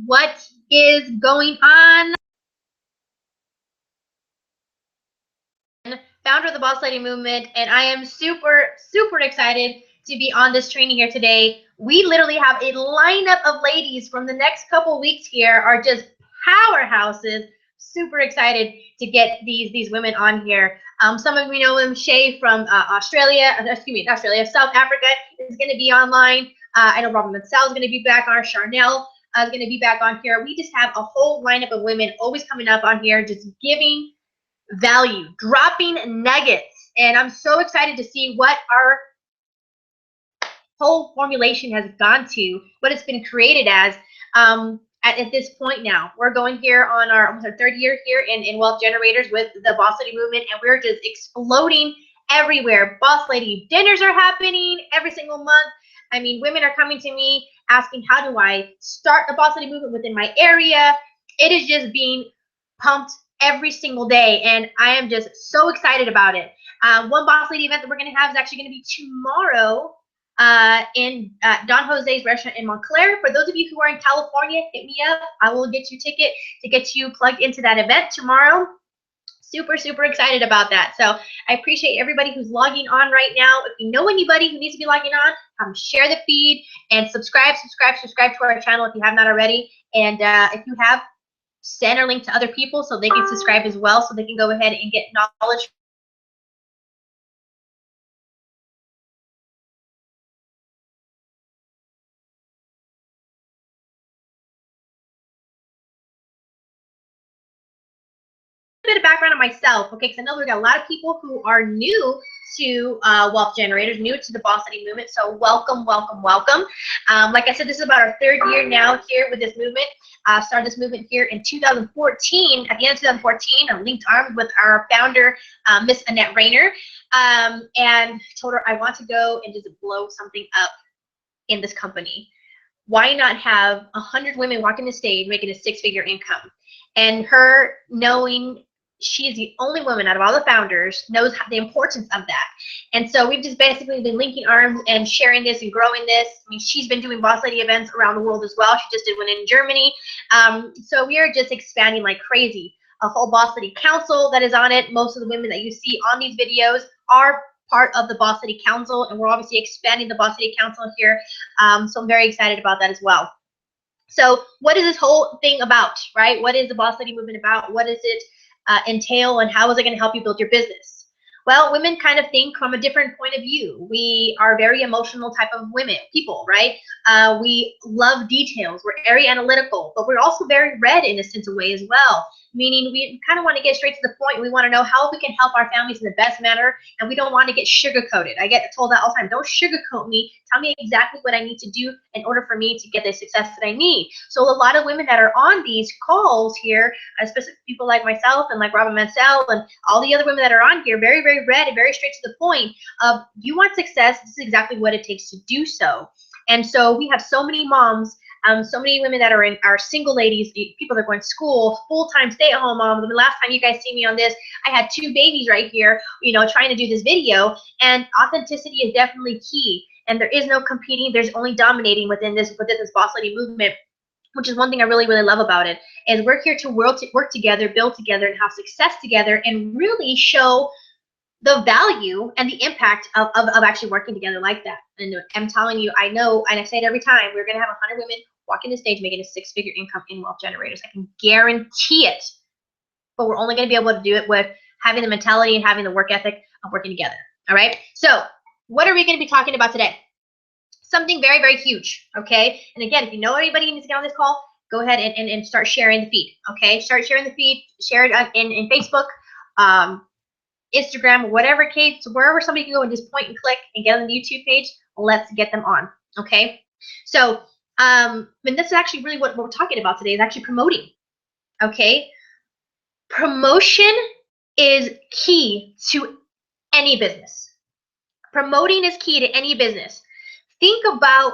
What is going on? Founder of the Boss Lady Movement, and I am super, super excited to be on this training here today. We literally have a lineup of ladies from the next couple weeks here are just powerhouses. Super excited to get these women on here. Some of you know them. Shay from Australia, not Australia, South Africa is going to be online. I know Robin Mansell is going to be back on. Charnel is going to be back on here. We just have a whole lineup of women always coming up on here, just giving value, dropping nuggets. And I'm so excited to see what our whole formulation has gone to, what it's been created as at this point now. We're going here on almost our third year here in Wealth Generators with the Boss Lady Movement, and we're just exploding everywhere. Boss Lady dinners are happening every single month. I mean, women are coming to me asking, how do I start the Boss Lady Movement within my area? It is just being pumped every single day, and I am just so excited about it. One Boss Lady event that we're going to have is actually going to be tomorrow in Don Jose's restaurant in Montclair. For those of you who are in California, hit me up. I will get you a ticket to get you plugged into that event tomorrow. Super, super excited about that. So I appreciate everybody who's logging on right now. If you know anybody who needs to be logging on, share the feed and subscribe to our channel if you have not already. And if you have, send our link to other people so they can subscribe as well, so they can go ahead and get knowledge. A bit of background on myself, okay, because I know we got a lot of people who are new to Wealth Generators, new to the Boss Lady Movement. So welcome, welcome, welcome. Like I said, this is about our third year now here with this movement. Started this movement here in 2014. At the end of 2014, I linked arms with our founder, Miss Annette Rayner, and told her I want to go and just blow something up in this company. Why not have 100 women walking the stage making a six-figure income? And her knowing she is the only woman out of all the founders knows the importance of that. And so we've just basically been linking arms and sharing this and growing this. I mean, she's been doing Boss Lady events around the world as well. She just did one in Germany. So we are just expanding like crazy. A whole Boss Lady Council that is on it. Most of the women that you see on these videos are part of the Boss Lady Council, and we're obviously expanding the Boss Lady Council here. So I'm very excited about that as well. So what is this whole thing about, right? What is the Boss Lady Movement about? What does it entail, and how is it going to help you build your business? Well, women kind of think from a different point of view. We are very emotional type of people, right? We love details. We're very analytical, but we're also very red in a sense of way as well. Meaning we kind of want to get straight to the point. We want to know how we can help our families in the best manner, and we don't want to get sugar-coated. I get told that all the time. Don't sugarcoat me. Tell me exactly what I need to do in order for me to get the success that I need. So a lot of women that are on these calls here, especially people like myself and like Robin Mansell and all the other women that are on here, very, very red and very straight to the point of, you want success, this is exactly what it takes to do so. And so we have so many moms, so many women that are single ladies, people that are going to school, full-time stay-at-home moms. I mean, last time you guys see me on this, I had 2 babies right here, you know, trying to do this video. And authenticity is definitely key. And there is no competing. There's only dominating within this Boss Lady Movement, which is one thing I really, really love about it. Is we're here to work together, build together, and have success together, and really show the value and the impact of actually working together like that. And I'm telling you, I know, and I say it every time, we're going to have 100 women walking the stage making a 6-figure income in Wealth Generators. I can guarantee it. But we're only going to be able to do it with having the mentality and having the work ethic of working together. All right? So what are we going to be talking about today? Something very, very huge, okay? And again, if you know anybody who needs to get on this call, go ahead and start sharing the feed, okay? Start sharing the feed, share it in Facebook, Instagram, whatever case, wherever somebody can go and just point and click and get on the YouTube page. Let's get them on, okay? So, and this is actually really what we're talking about today, is actually promoting, okay? Promotion is key to any business. Promoting is key to any business. Think about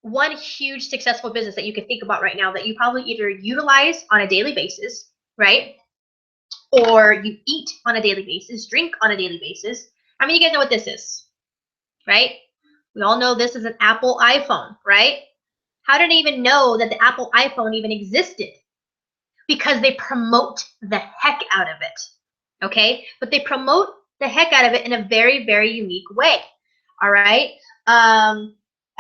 one huge successful business that you can think about right now that you probably either utilize on a daily basis, right? Or you eat on a daily basis, drink on a daily basis. How many of you guys know what this is, right? We all know this is an Apple iPhone, right? How did they even know that the Apple iPhone even existed? Because they promote the heck out of it. Okay? But they promote the heck out of it in a very, very unique way. All right? I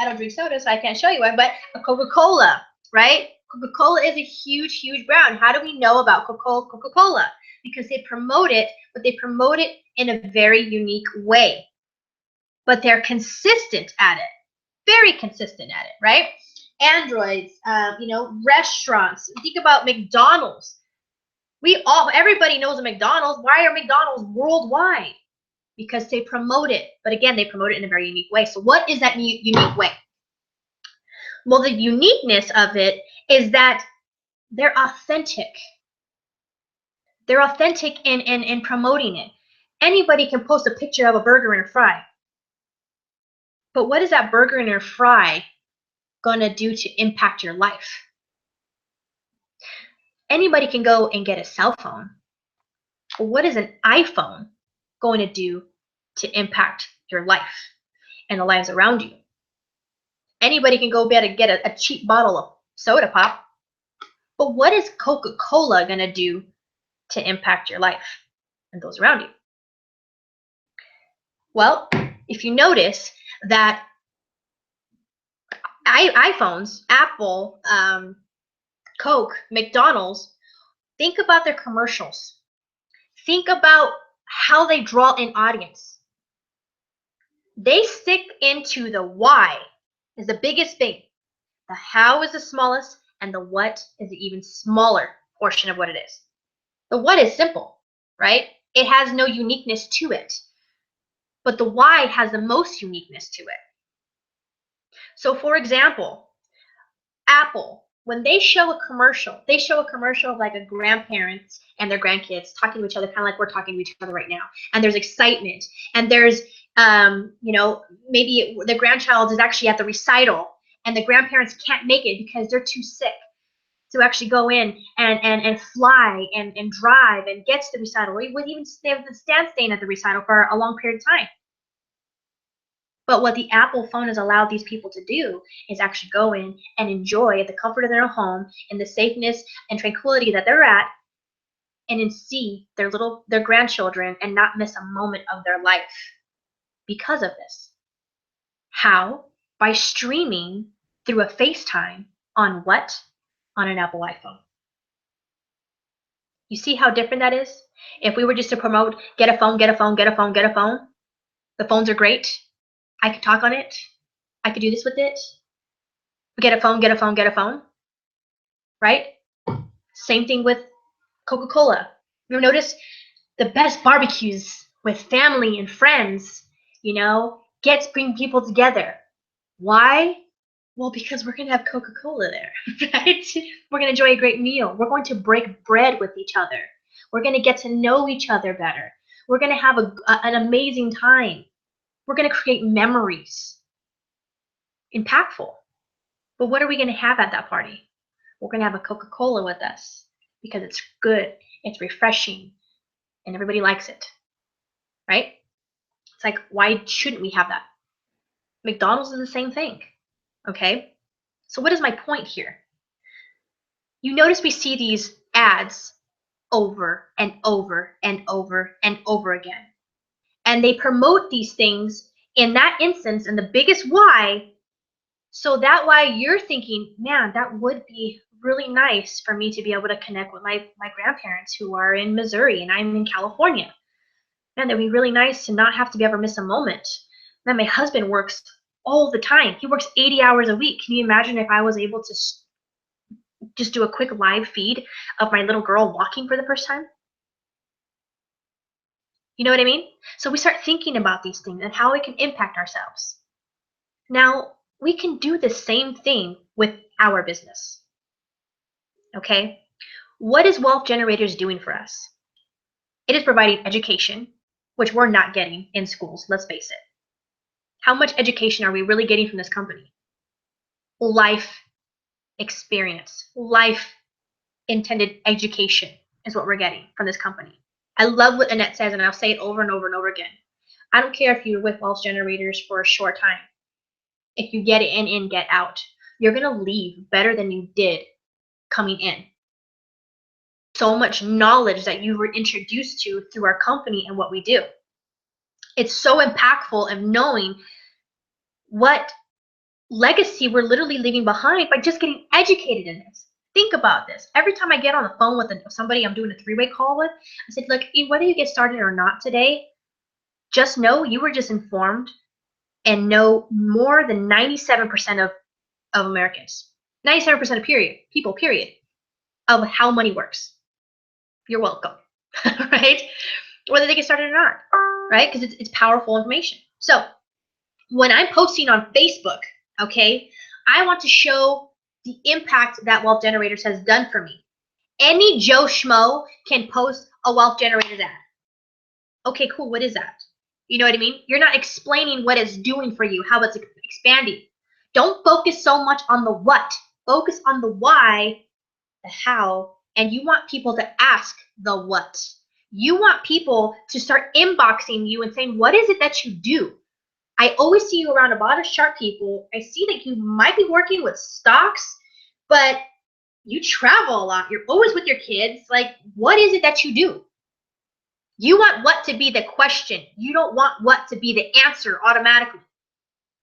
don't drink soda, so I can't show you one, but a Coca-Cola, right? Coca-Cola is a huge, huge brand. How do we know about Coca-Cola? Because they promote it, but they promote it in a very unique way. But they're consistent at it, very consistent at it, right? Androids, restaurants. Think about McDonald's. Everybody knows a McDonald's. Why are McDonald's worldwide? Because they promote it. But again, they promote it in a very unique way. So what is that unique way? Well, the uniqueness of it is that they're authentic. They're authentic in promoting it. Anybody can post a picture of a burger and a fry. But what is that burger and a fry going to do to impact your life? Anybody can go and get a cell phone. But what is an iPhone going to do to impact your life and the lives around you? Anybody can go get a cheap bottle of soda pop. But what is Coca-Cola going to do to impact your life and those around you? Well, if you notice that iPhones, Apple, Coke, McDonald's, think about their commercials. Think about how they draw in audience. They stick into the why is the biggest thing. The how is the smallest, and the what is the even smaller portion of what it is. The what is simple, right? It has no uniqueness to it. But the why has the most uniqueness to it. So for example, Apple, when they show a commercial of like a grandparents and their grandkids talking to each other, kind of like we're talking to each other right now. And there's excitement. And there's, maybe the grandchild is actually at the recital and the grandparents can't make it because they're too sick to actually go in and fly and drive and get to the recital. Or even staying at the recital for a long period of time. But what the Apple phone has allowed these people to do is actually go in and enjoy the comfort of their home and the safeness and tranquility that they're at, and then see their grandchildren and not miss a moment of their life because of this. How? By streaming through a FaceTime on what? On an Apple iPhone. You see how different that is? If we were just to promote, get a phone, get a phone, get a phone, get a phone, the phones are great. I could talk on it. I could do this with it. Get a phone, get a phone, get a phone. Right? Same thing with Coca-Cola. You notice the best barbecues with family and friends, bring people together. Why? Well, because we're going to have Coca-Cola there, right? We're going to enjoy a great meal. We're going to break bread with each other. We're going to get to know each other better. We're going to have an amazing time. We're going to create memories. Impactful. But what are we going to have at that party? We're going to have a Coca-Cola with us because it's good, it's refreshing, and everybody likes it. Right? It's like, why shouldn't we have that? McDonald's is the same thing. Okay? So what is my point here? You notice we see these ads over and over and over and over again. And they promote these things in that instance, and the biggest why, so that why you're thinking, man, that would be really nice for me to be able to connect with my grandparents who are in Missouri and I'm in California. Man, that'd be really nice to not have to ever miss a moment. Man, my husband works all the time. He works 80 hours a week. Can you imagine if I was able to just do a quick live feed of my little girl walking for the first time? You know what I mean? So we start thinking about these things and how it can impact ourselves. Now, we can do the same thing with our business. Okay? What is Wealth Generators doing for us? It is providing education, which we're not getting in schools, let's face it. How much education are we really getting from this company? Life experience, life intended education is what we're getting from this company. I love what Annette says, and I'll say it over and over and over again. I don't care if you're with Wealth Generators for a short time. If you get in, get out. you're going to leave better than you did coming in. So much knowledge that you were introduced to through our company and what we do. It's so impactful of knowing what legacy we're literally leaving behind by just getting educated in this. Think about this. Every time I get on the phone with somebody I'm doing a three-way call with, I said, look, whether you get started or not today, just know you were just informed and know more than 97% of Americans, 97% of people, period, of how money works. You're welcome, right? Whether they get started or not, right? Because it's powerful information. So when I'm posting on Facebook, okay, I want to show the impact that Wealth Generators has done for me. Any Joe Schmo can post a Wealth Generators ad. Okay, cool. What is that? You know what I mean? You're not explaining what it's doing for you, how it's expanding. Don't focus so much on the what. Focus on the why, the how, and you want people to ask the what. You want people to start inboxing you and saying, what is it that you do? I always see you around a lot of sharp people. I see that you might be working with stocks, but you travel a lot. You're always with your kids. Like, what is it that you do? You want what to be the question. You don't want what to be the answer automatically,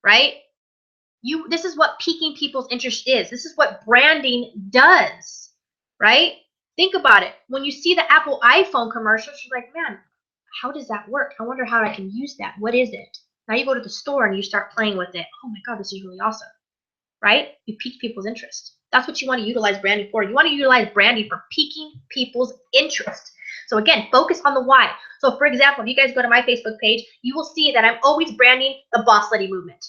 right? This is what piquing people's interest is. This is what branding does, right? Think about it. When you see the Apple iPhone commercials, you're like, man, how does that work? I wonder how I can use that. What is it? Now you go to the store and you start playing with it. Oh my God, this is really awesome, right? You pique people's interest. That's what you want to utilize branding for. You want to utilize branding for piquing people's interest. So again, focus on the why. So for example, if you guys go to my Facebook page, you will see that I'm always branding the Boss Lady movement.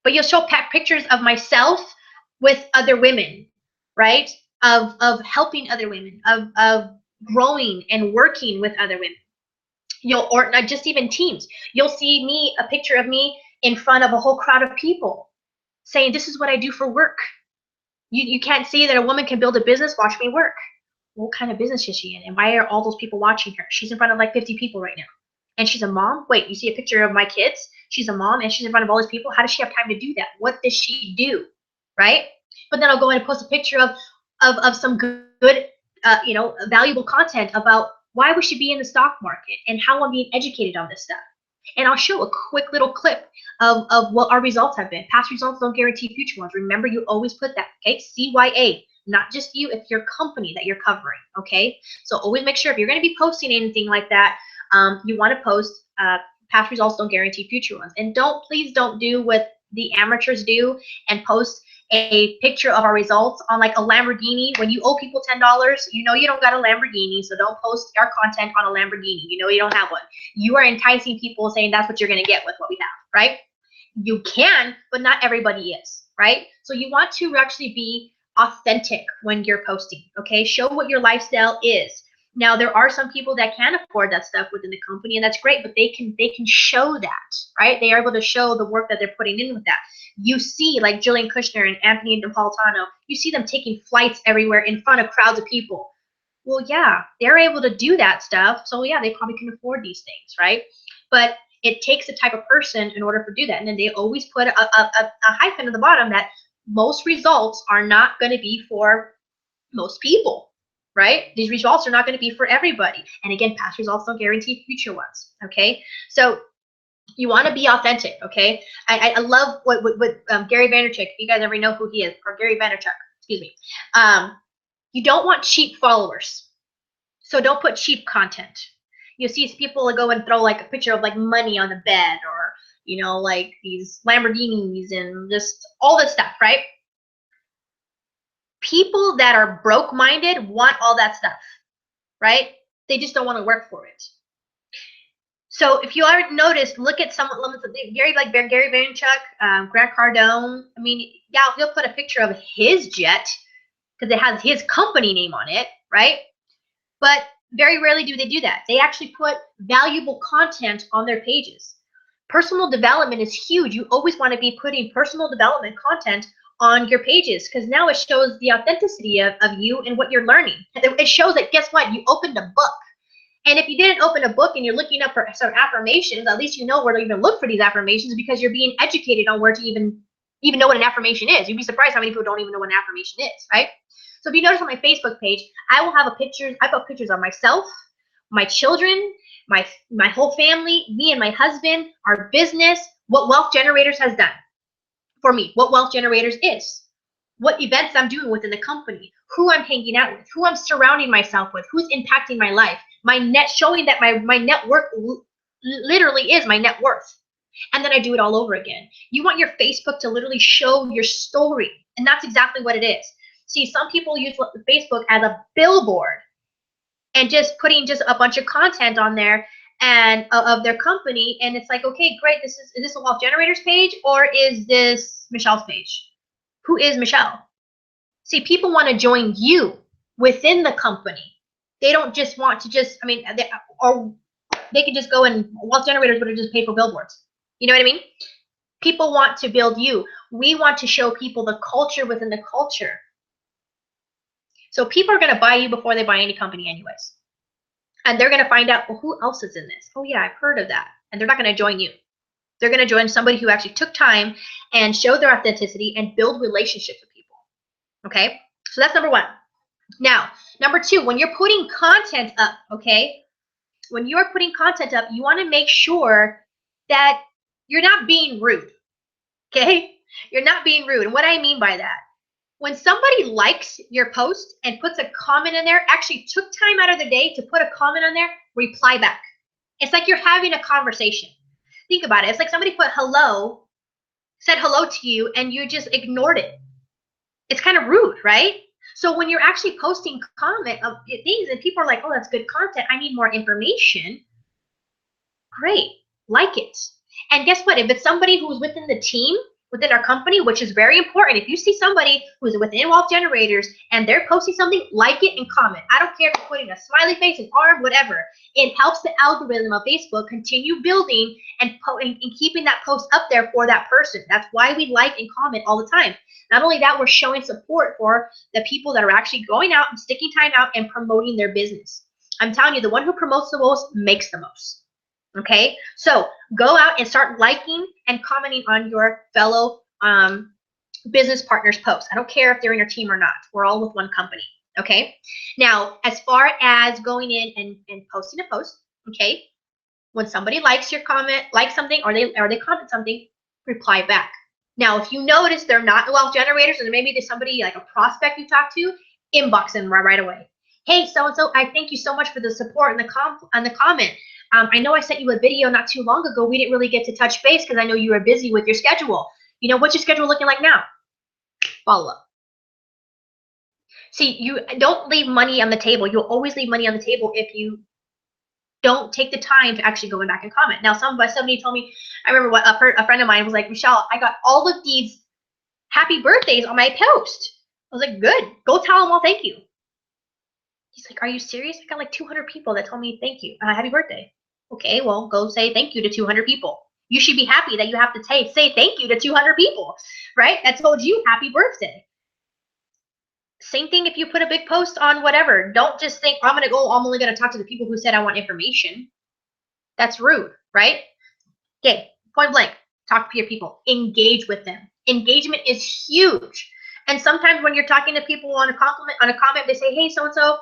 But you'll show pictures of myself with other women, right? Of helping other women, of growing and working with other women. Or not just even teams. You'll see a picture of me in front of a whole crowd of people saying, this is what I do for work. You can't see that a woman can build a business, watch me work. What kind of business is she in? And why are all those people watching her? She's in front of like 50 people right now. And she's a mom? Wait, you see a picture of my kids? She's a mom and she's in front of all these people. How does she have time to do that? What does she do? Right? But then I'll go and post a picture of some good, valuable content about why we should be in the stock market and how I'm being educated on this stuff. And I'll show a quick little clip of what our results have been. Past results don't guarantee future ones. Remember, you always put that, okay? CYA, not just you, it's your company that you're covering, okay? So always make sure if you're going to be posting anything like that, you want to post past results don't guarantee future ones. And please don't do what the amateurs do and post a picture of our results on like a Lamborghini. When you owe people $10, you know you don't got a Lamborghini, so don't post our content on a Lamborghini. You know you don't have one. You are enticing people saying that's what you're going to get with what we have, right? You can, but not everybody is, right? So you want to actually be authentic when you're posting, okay? Show what your lifestyle is. Now, there are some people that can afford that stuff within the company, and that's great, but they can show that, right? They are able to show the work that they're putting in with that. You see, like Jillian Kushner and Anthony Napolitano, you see them taking flights everywhere in front of crowds of people. Well, yeah, they're able to do that stuff, so yeah, they probably can afford these things, right? But it takes a type of person in order to do that, and then they always put a hyphen at the bottom that most results are not going to be for most people. Right? These results are not going to be for everybody. And again, past results don't guarantee future ones. Okay? So you want to be authentic. Okay? I love what Gary Vaynerchuk, if you guys ever know who he is, or Gary Vaynerchuk, excuse me. You don't want cheap followers. So don't put cheap content. You'll see people go and throw like a picture of like money on the bed, or, you know, like these Lamborghinis and just all this stuff, right? People that are broke-minded want all that stuff, right? They just don't want to work for it. So if you already noticed, look at some Gary Vaynerchuk, Grant Cardone. I mean, yeah, he'll put a picture of his jet because it has his company name on it, right? But very rarely do they do that. They actually put valuable content on their pages. Personal development is huge. You always want to be putting personal development content on your pages, because now it shows the authenticity of you and what you're learning. It shows that, guess what, you opened a book. And if you didn't open a book and you're looking up for some affirmations, at least you know where to even look for these affirmations, because you're being educated on where to even even know what an affirmation is. You'd be surprised how many people don't even know what an affirmation is, right? So if you notice on my Facebook page, I will have I put pictures of myself, my children, my whole family, me and my husband, our business, what Wealth Generators has done for me, what Wealth Generators is, what events I'm doing within the company, who I'm hanging out with, who I'm surrounding myself with, who's impacting my life, showing that my network literally is my net worth. And then I do it all over again. You want your Facebook to literally show your story, and that's exactly what it is. See, some people use Facebook as a billboard and just putting just a bunch of content on there and of their company, and it's like, okay, great, is this a Wealth Generators page, or is this Michelle's page? Who is Michelle? See, people want to join you within the company. They don't just want to just, I mean, they could just go and Wealth Generators would have just paid for billboards. You know what I mean? People want to build you. We want to show people the culture within the culture. So people are going to buy you before they buy any company anyways. And they're going to find out, well, who else is in this? Oh yeah, I've heard of that. And they're not going to join you. They're going to join somebody who actually took time and showed their authenticity and build relationships with people. Okay? So that's number one. Now, number two, when you're putting content up, okay? When you're putting content up, you want to make sure that you're not being rude. Okay? You're not being rude. And what I mean by that, when somebody likes your post and puts a comment in there, actually took time out of the day to put a comment on there, reply back. It's like you're having a conversation. Think about it. It's like somebody put hello, said hello to you, and you just ignored it. It's kind of rude, right? So when you're actually posting comment of things and people are like, oh, that's good content, I need more information, great, like it. And guess what? If it's somebody who's within the team, within our company, which is very important. If you see somebody who's within Wealth Generators and they're posting something, like it and comment. I don't care if you're putting a smiley face, an arm, whatever. It helps the algorithm of Facebook continue building and keeping that post up there for that person. That's why we like and comment all the time. Not only that, we're showing support for the people that are actually going out and sticking time out and promoting their business. I'm telling you, the one who promotes the most makes the most. Okay, so go out and start liking and commenting on your fellow business partners' posts. I don't care if they're in your team or not. We're all with one company. Okay, now as far as going in and posting a post, okay, when somebody likes your comment, like something, or they comment something, reply back. Now, if you notice they're not Wealth Generators, and maybe there's somebody like a prospect you talk to, inbox them right away. Hey, so and so, I thank you so much for the support and the comment. I know I sent you a video not too long ago. We didn't really get to touch base because I know you were busy with your schedule. You know, what's your schedule looking like now? Follow up. See, you don't leave money on the table. You'll always leave money on the table if you don't take the time to actually go back and comment. Now, somebody told me, I remember what a friend of mine was like, Michelle, I got all of these happy birthdays on my post. I was like, good. Go tell them all thank you. He's like, are you serious? I got like 200 people that told me thank you. Happy birthday. Okay, well, go say thank you to 200 people. You should be happy that you have to say thank you to 200 people, right? That told you happy birthday. Same thing if you put a big post on whatever. Don't just think, I'm only going to talk to the people who said I want information. That's rude, right? Okay, point blank, talk to your people. Engage with them. Engagement is huge. And sometimes when you're talking to people on a comment, they say, hey, so-and-so,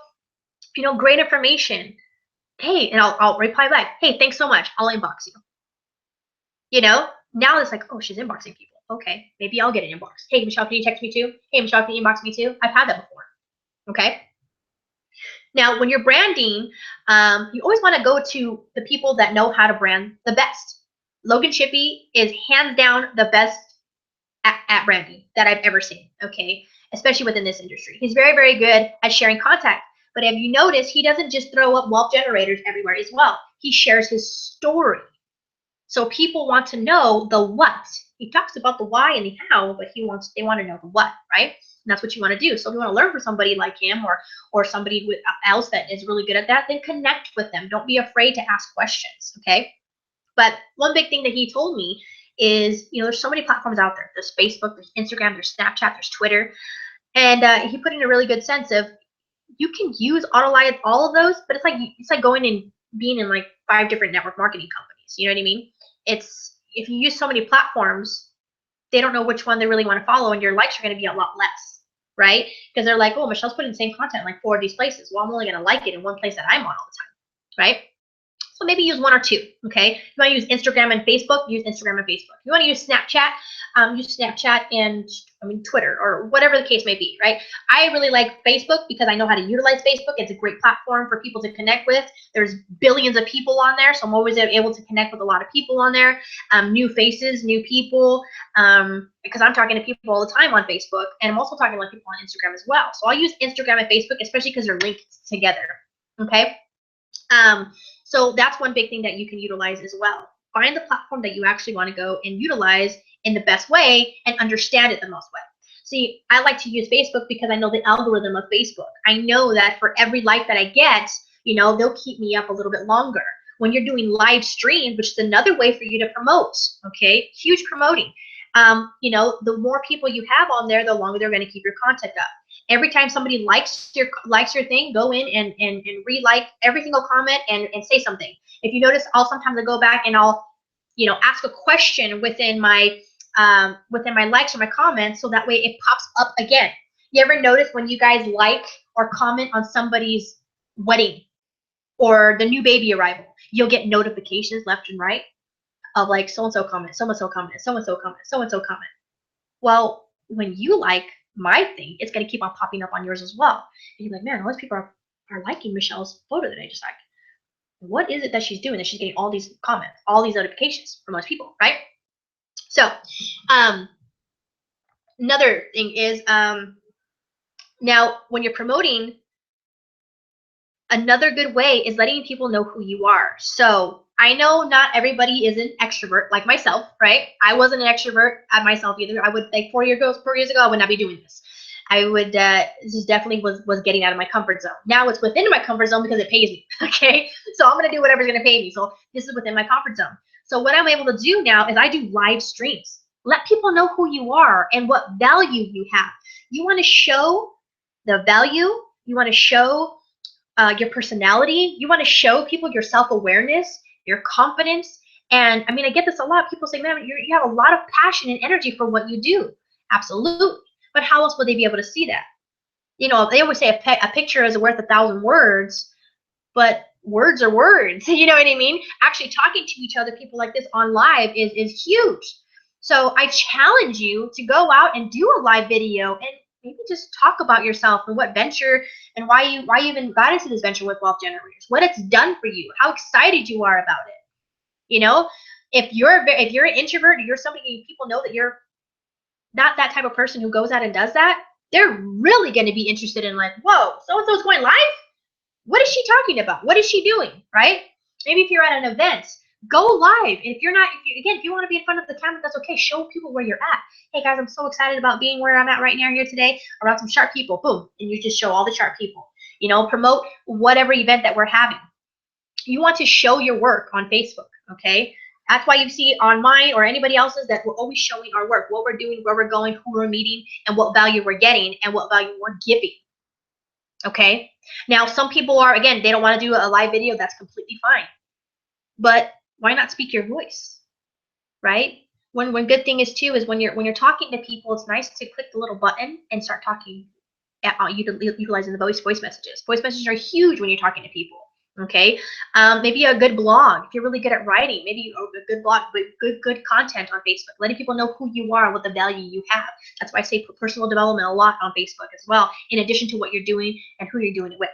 you know, great information. Hey, and I'll reply back, hey, thanks so much. I'll inbox you. You know, now it's like, oh, she's inboxing people. Okay, maybe I'll get an inbox. Hey, Michelle, can you text me too? Hey, Michelle, can you inbox me too? I've had that before. Okay. Now, when you're branding, you always want to go to the people that know how to brand the best. Logan Shippey is hands down the best at branding that I've ever seen. Okay, especially within this industry. He's very, very good at sharing contact. But have you noticed he doesn't just throw up Wealth Generators everywhere as well? He shares his story. So people want to know the what. He talks about the why and the how, but they want to know the what, right? And that's what you want to do. So if you want to learn from somebody like him or somebody else that is really good at that, then connect with them. Don't be afraid to ask questions, okay? But one big thing that he told me is, you know, there's so many platforms out there. There's Facebook, there's Instagram, there's Snapchat, there's Twitter. And he put in a really good sense of, you can use AutoLive, all of those, but it's like going and being in like 5 different network marketing companies. You know what I mean? It's, if you use so many platforms, they don't know which one they really want to follow, and your likes are going to be a lot less, right? Because they're like, oh, Michelle's putting the same content in like 4 of these places. Well, I'm only going to like it in one place that I'm on all the time, right? So maybe use 1 or 2, okay? If you want to use Instagram and Facebook, use Instagram and Facebook. If you want to use Snapchat, use Snapchat and, Twitter or whatever the case may be, right? I really like Facebook because I know how to utilize Facebook. It's a great platform for people to connect with. There's billions of people on there, so I'm always able to connect with a lot of people on there, new faces, new people, because I'm talking to people all the time on Facebook, and I'm also talking to people on Instagram as well. So I'll use Instagram and Facebook, especially because they're linked together, okay? So that's one big thing that you can utilize as well. Find the platform that you actually want to go and utilize in the best way and understand it the most way. See, I like to use Facebook because I know the algorithm of Facebook. I know that for every like that I get, they'll keep me up a little bit longer. When you're doing live streams, which is another way for you to promote, okay? Huge promoting. The more people you have on there, the longer they're going to keep your content up. Every time somebody likes your thing, go in and re-like every single comment and say something. If you notice, sometimes I go back and I'll ask a question within my likes or my comments, so that way it pops up again. You ever notice when you guys like or comment on somebody's wedding or the new baby arrival, you'll get notifications left and right of like so-and-so comment, so-and-so comment, so-and-so comment, so-and-so comment. Well, when you like my thing, it's going to keep on popping up on yours as well. And you're like, man, all these people are liking Michelle's photo that I just liked. What is it that she's doing that she's getting all these comments, all these notifications from those people, right? So, another thing is, now when you're promoting, another good way is letting people know who you are. So I know not everybody is an extrovert like myself, right? I wasn't an extrovert at myself either. I would, like 4 years ago, I would not be doing this. I would, this definitely was getting out of my comfort zone. Now it's within my comfort zone because it pays me, okay? So I'm going to do whatever's going to pay me. So this is within my comfort zone. So what I'm able to do now is I do live streams. Let people know who you are and what value you have. You want to show the value. You want to show your personality. You want to show people your self-awareness, your confidence. And I mean, I get this a lot. People say, man, you have a lot of passion and energy for what you do. Absolutely. But how else would they be able to see that? They always say a picture is worth 1,000 words, but words are words. You know what I mean? Actually talking to each other, people like this on live is huge. So I challenge you to go out and do a live video and maybe just talk about yourself and what venture and why you even got into this venture with Wealth Generators, what it's done for you, how excited you are about it. If you're an introvert or you're somebody people know that you're not that type of person who goes out and does that, they're really going to be interested in like, whoa, so-and-so's going live? What is she talking about? What is she doing, right? Maybe if you're at an event, go live. If you're not, if you want to be in front of the camera, that's okay. Show people where you're at. Hey guys, I'm so excited about being where I'm at right now here today around some sharp people. Boom. And you just show all the sharp people. Promote whatever event that we're having. You want to show your work on Facebook, okay? That's why you see on mine or anybody else's that we're always showing our work, what we're doing, where we're going, who we're meeting, and what value we're getting and what value we're giving. Okay? Now, some people are, again, they don't want to do a live video. That's completely fine. But why not speak your voice, right? One good thing is too is when you're talking to people, it's nice to click the little button and start talking, utilizing the voice messages. Voice messages are huge when you're talking to people. Okay, maybe a good blog if you're really good at writing. Maybe a good blog with good content on Facebook, letting people know who you are, what the value you have. That's why I say personal development a lot on Facebook as well, in addition to what you're doing and who you're doing it with.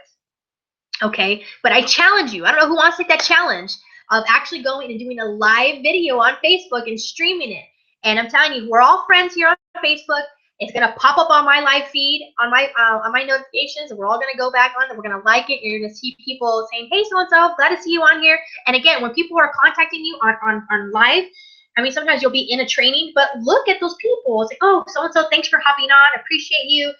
Okay, but I challenge you. I don't know who wants to take that challenge of actually going and doing a live video on Facebook and streaming it. And I'm telling you, we're all friends here on Facebook. It's gonna pop up on my live feed, on my notifications, and we're all gonna go back on and we're gonna like it. You're gonna see people saying, "Hey, so and so, glad to see you on here." And again, when people are contacting you on live, I mean, sometimes you'll be in a training, but look at those people. It's like, "Oh, so and so, thanks for hopping on. Appreciate you."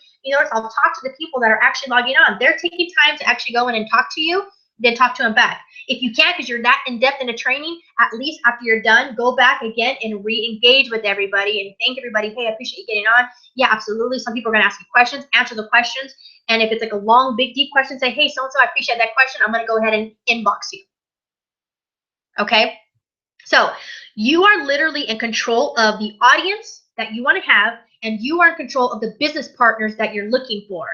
I'll talk to the people that are actually logging on. They're taking time to actually go in and talk to you, then talk to them back. If you can't because you're that in-depth in a training, at least after you're done, go back again and re-engage with everybody and thank everybody. Hey, I appreciate you getting on. Yeah, absolutely. Some people are going to ask you questions, answer the questions. And if it's like a long, big, deep question, say, "Hey, so-and-so, I appreciate that question. I'm going to go ahead and inbox you." Okay? So you are literally in control of the audience that you want to have, and you are in control of the business partners that you're looking for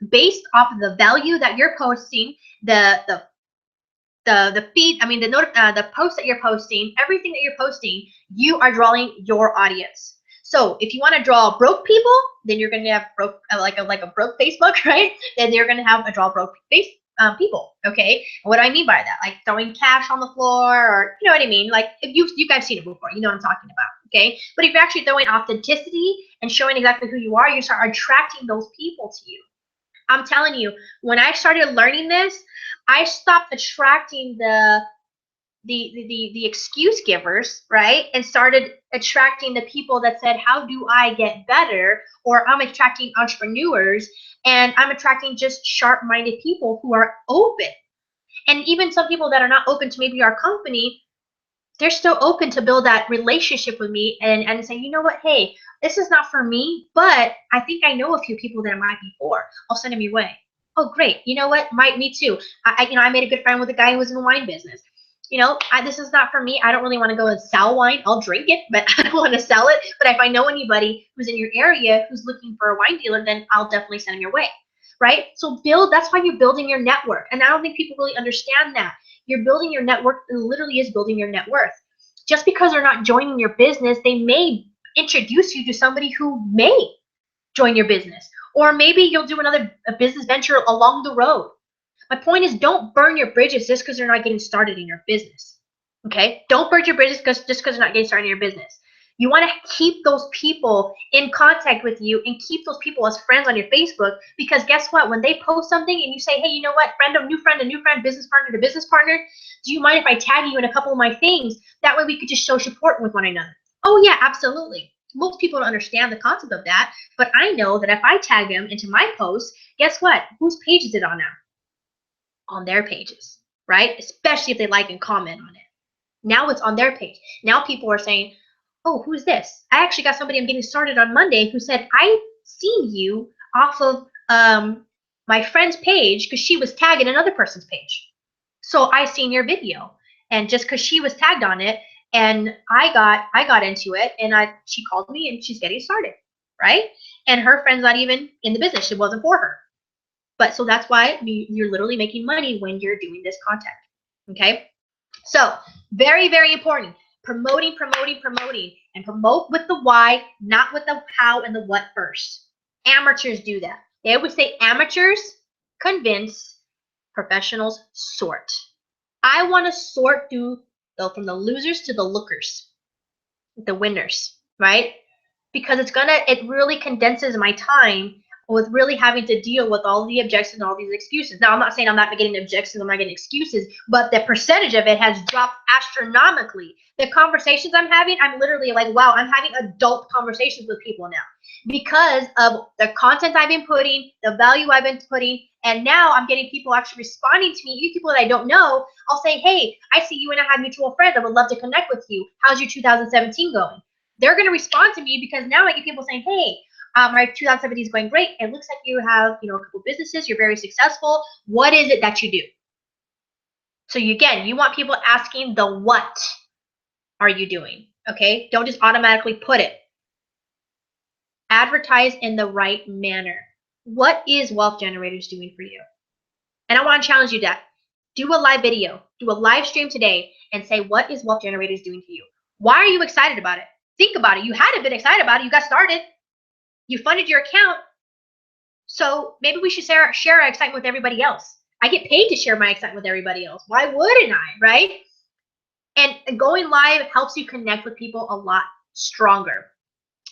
based off of the value that you're posting, the feed, I mean the post that you're posting, everything that you're posting, you are drawing your audience. So if you want to draw broke people, then you're going to have broke like a broke Facebook, right? Then you're going to have a draw broke face people. Okay, and what do I mean by that? Like throwing cash on the floor, or you know what I mean? Like if you guys seen it before, you know what I'm talking about. Okay, but if you're actually throwing authenticity and showing exactly who you are, you start attracting those people to you. I'm telling you, when I started learning this, I stopped attracting the excuse givers, right? And started attracting the people that said, how do I get better? Or I'm attracting entrepreneurs, and I'm attracting just sharp-minded people who are open. And even some people that are not open to maybe our company, they're still open to build that relationship with me and say, you know what, hey, this is not for me, but I think I know a few people that it might be for. I'll send them your way. Oh, great. You know what? Me too. I made a good friend with a guy who was in the wine business. You know, this is not for me. I don't really want to go and sell wine. I'll drink it, but I don't want to sell it. But if I know anybody who's in your area who's looking for a wine dealer, then I'll definitely send them your way, right? So that's why you're building your network. And I don't think people really understand that. You're building your network. It literally is building your net worth. Just because they're not joining your business, they may introduce you to somebody who may join your business. Or maybe you'll do a business venture along the road. My point is, don't burn your bridges just because they're not getting started in your business. Okay? Don't burn your bridges just because they're not getting started in your business. You want to keep those people in contact with you and keep those people as friends on your Facebook, because guess what? When they post something and you say, hey, you know what, a new friend, business partner to business partner, do you mind if I tag you in a couple of my things? That way we could just show support with one another. Oh yeah, absolutely. Most people don't understand the concept of that, but I know that if I tag them into my post, guess what? Whose page is it on now? On their pages, right? Especially if they like and comment on it. Now it's on their page. Now people are saying, oh, who's this? I actually got somebody I'm getting started on Monday who said, I seen you off of my friend's page because she was tagging another person's page. So I seen your video, and just because she was tagged on it, and I got into it, and she called me and she's getting started, right? And her friend's not even in the business. It wasn't for her. But so that's why you're literally making money when you're doing this content. Okay? So very, very important. Promoting, and promote with the why, not with the how and the what first. Amateurs do that. They always say amateurs convince, professionals sort. I want to sort from the losers to the lookers, the winners, right? Because it really condenses my time with really having to deal with all the objections and all these excuses. Now, I'm not saying I'm not getting objections, I'm not getting excuses, but the percentage of it has dropped astronomically. The conversations I'm having, I'm literally like, wow, I'm having adult conversations with people now because of the content I've been putting, the value I've been putting, and now I'm getting people actually responding to me, even people that I don't know. I'll say, hey, I see you and I have mutual friends. I would love to connect with you. How's your 2017 going? They're going to respond to me because now I get people saying, hey, my 2017 is going great. It looks like you have, a couple businesses. You're very successful. What is it that you do? So you want people asking the what are you doing? Okay? Don't just automatically put it. Advertise in the right manner. What is Wealth Generators doing for you? And I want to challenge you to do a live video, do a live stream today and say, what is Wealth Generators doing for you? Why are you excited about it? Think about it. You hadn't been excited about it. You got started. You funded your account. So maybe we should share our excitement with everybody else. I get paid to share my excitement with everybody else. Why wouldn't I, right? And going live helps you connect with people a lot stronger.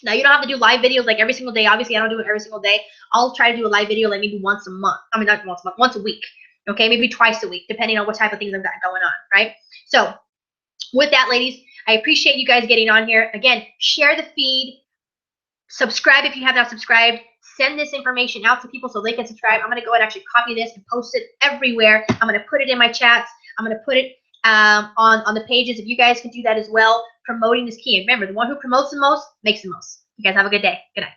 Now, you don't have to do live videos like every single day. Obviously, I don't do it every single day. I'll try to do a live video like maybe once a month. I mean, not once a month, once a week. Okay, maybe twice a week, depending on what type of things I've got going on, right? So with that, ladies, I appreciate you guys getting on here. Again, share the feed. Subscribe if you have not subscribed. Send this information out to people so they can subscribe. I'm going to go and actually copy this and post it everywhere. I'm going to put it in my chats. I'm going to put it on the pages. If you guys can do that as well, promoting is key. And remember, the one who promotes the most makes the most. You guys have a good day. Good night.